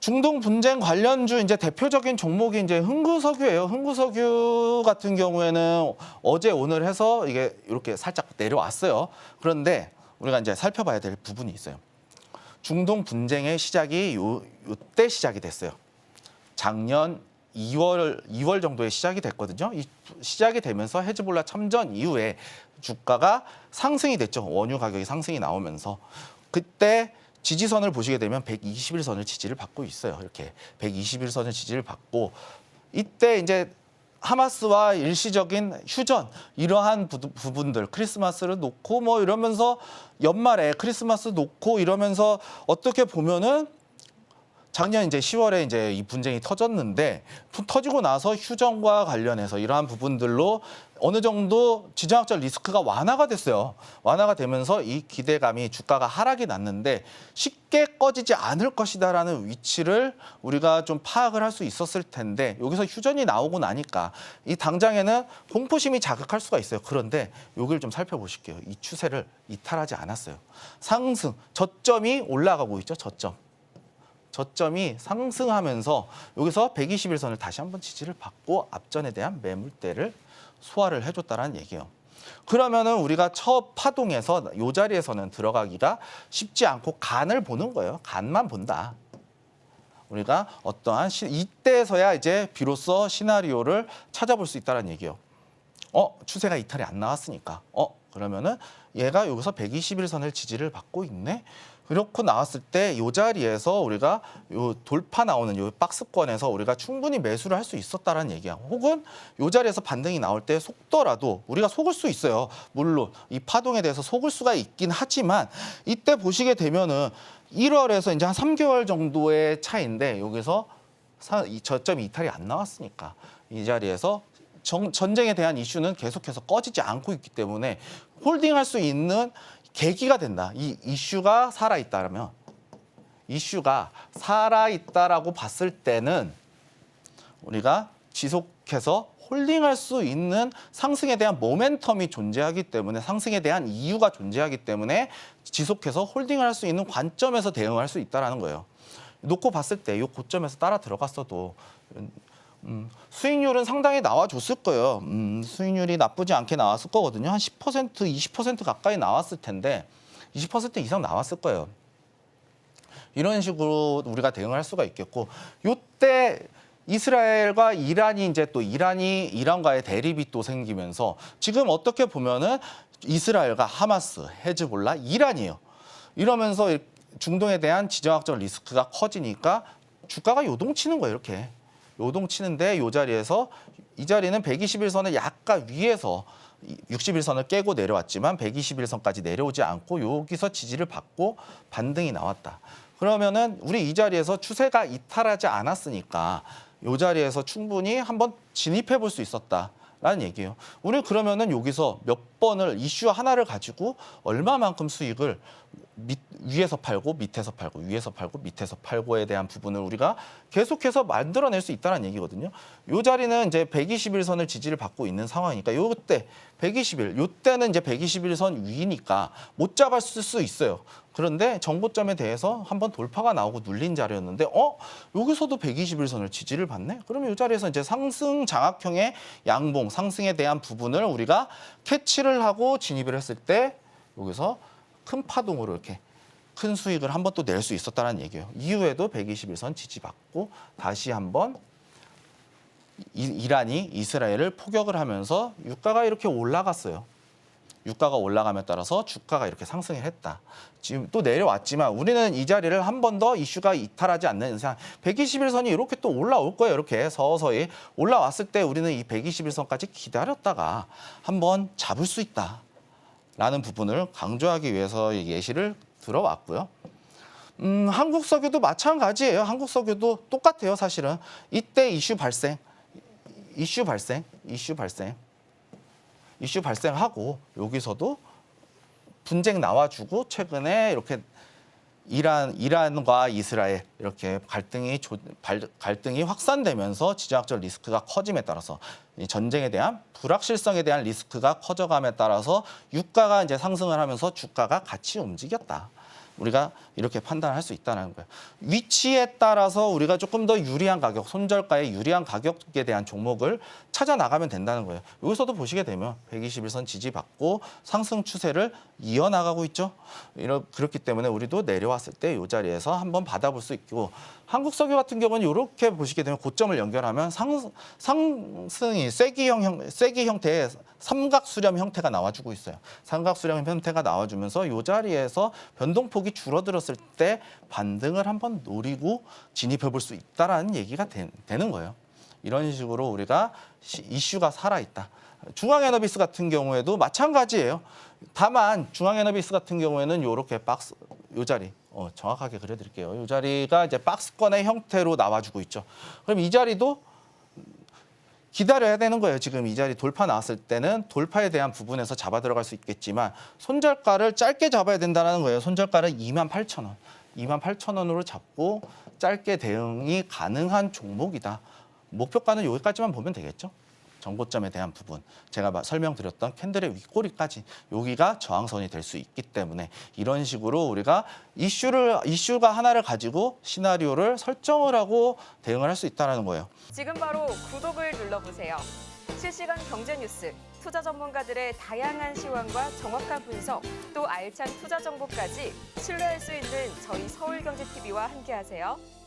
중동 분쟁 관련주 이제 대표적인 종목이 이제 흥구석유예요. 흥구석유 같은 경우에는 어제 오늘 해서 이게 이렇게 살짝 내려왔어요. 그런데 우리가 이제 살펴봐야 될 부분이 있어요. 중동 분쟁의 시작이 요때 시작이 됐어요. 작년 2월 정도에 시작이 됐거든요. 이 시작이 되면서 헤즈볼라 참전 이후에 주가가 상승이 됐죠. 원유 가격이 상승이 나오면서 그때 지지선을 보시게 되면 121선을 지지를 받고 있어요. 이렇게 121선을 지지를 받고 이때 이제 하마스와 일시적인 휴전 이러한 부분들 크리스마스를 놓고 뭐 이러면서 연말에 크리스마스 놓고 이러면서 어떻게 보면은 작년 이제 10월에 이제 이 분쟁이 터졌는데 터지고 나서 휴전과 관련해서 이러한 부분들로 어느 정도 지정학적 리스크가 완화가 됐어요. 완화가 되면서 이 기대감이 주가가 하락이 났는데 쉽게 꺼지지 않을 것이다라는 위치를 우리가 좀 파악을 할 수 있었을 텐데 여기서 휴전이 나오고 나니까 이 당장에는 공포심이 자극할 수가 있어요. 그런데 여기를 좀 살펴보실게요. 이 추세를 이탈하지 않았어요. 상승, 저점이 올라가고 있죠. 저점이 상승하면서 여기서 121선을 다시 한번 지지를 받고 앞전에 대한 매물대를 소화를 해줬다는 얘기예요. 그러면은 우리가 첫 파동에서 이 자리에서는 들어가기가 쉽지 않고 간을 보는 거예요. 간만 본다. 우리가 어떠한 이때서야 이제 비로소 시나리오를 찾아볼 수 있다는 얘기예요. 추세가 이탈이 안 나왔으니까. 그러면은 얘가 여기서 121선을 지지를 받고 있네. 그렇고 나왔을 때 이 자리에서 우리가 요 돌파 나오는 요 박스권에서 우리가 충분히 매수를 할 수 있었다라는 얘기야. 혹은 이 자리에서 반등이 나올 때 속더라도 우리가 속을 수 있어요. 물론 이 파동에 대해서 속을 수가 있긴 하지만 이때 보시게 되면은 1월에서 이제 한 3개월 정도의 차이인데 여기서 이 저점이 이탈이 안 나왔으니까 이 자리에서 전쟁에 대한 이슈는 계속해서 꺼지지 않고 있기 때문에 홀딩할 수 있는 계기가 된다. 이 이슈가 살아있다라면 이슈가 살아있다라고 봤을 때는 우리가 지속해서 홀딩할 수 있는 상승에 대한 모멘텀이 존재하기 때문에 상승에 대한 이유가 존재하기 때문에 지속해서 홀딩을 할 수 있는 관점에서 대응할 수 있다는 거예요. 놓고 봤을 때 이 고점에서 따라 들어갔어도 수익률은 상당히 나와줬을 거예요. 수익률이 나쁘지 않게 나왔을 거거든요. 한 10%, 20% 가까이 나왔을 텐데 20% 이상 나왔을 거예요. 이런 식으로 우리가 대응할 수가 있겠고 요때 이스라엘과 이란이 이제 또 이란과의 대립이 또 생기면서 지금 어떻게 보면은 이스라엘과 하마스, 헤즈볼라, 이란이에요. 이러면서 중동에 대한 지정학적 리스크가 커지니까 주가가 요동치는 거예요. 이렇게. 요동치는데 이 자리에서 이 자리는 121선을 약간 위에서 61선을 깨고 내려왔지만 121선까지 내려오지 않고 여기서 지지를 받고 반등이 나왔다. 그러면은 우리 이 자리에서 추세가 이탈하지 않았으니까 이 자리에서 충분히 한번 진입해 볼 수 있었다라는 얘기예요. 우리 그러면은 여기서 몇 번을 이슈 하나를 가지고 얼마만큼 수익을 위에서 팔고 밑에서 팔고 위에서 팔고 밑에서 팔고에 대한 부분을 우리가 계속해서 만들어낼 수 있다는 얘기거든요. 이 자리는 이제 121선을 지지를 받고 있는 상황이니까 요때 121, 요때는 이제 121선 위니까 못 잡았을 수 있어요. 그런데 정고점에 대해서 한번 돌파가 나오고 눌린 자리였는데 여기서도 121선을 지지를 받네? 그러면 이 자리에서 이제 상승 장악형의 양봉, 상승에 대한 부분을 우리가 캐치를 하고 진입을 했을 때 여기서 큰 파동으로 이렇게 큰 수익을 한번 또 낼 수 있었다는 얘기예요. 이후에도 121선 지지받고 다시 한번 이란이 이스라엘을 포격을 하면서 유가가 이렇게 올라갔어요. 유가가 올라감에 따라서 주가가 이렇게 상승을 했다. 지금 또 내려왔지만 우리는 이 자리를 한 번 더 이슈가 이탈하지 않는 이상 121선이 이렇게 또 올라올 거예요. 이렇게 서서히 올라왔을 때 우리는 이 121선까지 기다렸다가 한번 잡을 수 있다. 라는 부분을 강조하기 위해서 예시를 들어왔고요. 한국석유도 마찬가지예요. 한국석유도 똑같아요. 사실은 이때 이슈 발생하고 여기서도 분쟁 나와주고 최근에 이렇게 이란과 이스라엘 이렇게 갈등이 확산되면서 지정학적 리스크가 커짐에 따라서 전쟁에 대한 불확실성에 대한 리스크가 커져감에 따라서 유가가 이제 상승을 하면서 주가가 같이 움직였다. 우리가 이렇게 판단할 수 있다는 거예요. 위치에 따라서 우리가 조금 더 유리한 가격, 손절가의 유리한 가격에 대한 종목을 찾아 나가면 된다는 거예요. 여기서도 보시게 되면 121선 지지받고 상승 추세를 이어나가고 있죠. 그렇기 때문에 우리도 내려왔을 때 이 자리에서 한번 받아볼 수 있고, 한국석유 같은 경우는 이렇게 보시게 되면 고점을 연결하면 상승이 쐐기 형태의 삼각수렴 형태가 나와주고 있어요. 삼각수렴 형태가 나와주면서 이 자리에서 변동폭이 줄어들었을 때 반등을 한번 노리고 진입해 볼 수 있다라는 얘기가 되는 거예요. 이런 식으로 우리가 이슈가 살아있다. 중앙에너비스 같은 경우에도 마찬가지예요. 다만 중앙에너비스 같은 경우에는 이렇게 박스, 이 자리 정확하게 그려드릴게요. 이 자리가 이제 박스권의 형태로 나와주고 있죠. 그럼 이 자리도 기다려야 되는 거예요. 지금 이 자리 돌파 나왔을 때는 돌파에 대한 부분에서 잡아 들어갈 수 있겠지만 손절가를 짧게 잡아야 된다는 거예요. 손절가를 28,000원. 28,000원으로 잡고 짧게 대응이 가능한 종목이다. 목표가는 여기까지만 보면 되겠죠. 정고점에 대한 부분, 제가 설명드렸던 캔들의 윗꼬리까지 여기가 저항선이 될 수 있기 때문에 이런 식으로 우리가 이슈가 하나를 가지고 시나리오를 설정을 하고 대응을 할 수 있다는 거예요. 지금 바로 구독을 눌러보세요. 실시간 경제 뉴스, 투자 전문가들의 다양한 시황과 정확한 분석, 또 알찬 투자 정보까지 신뢰할 수 있는 저희 서울경제TV와 함께하세요.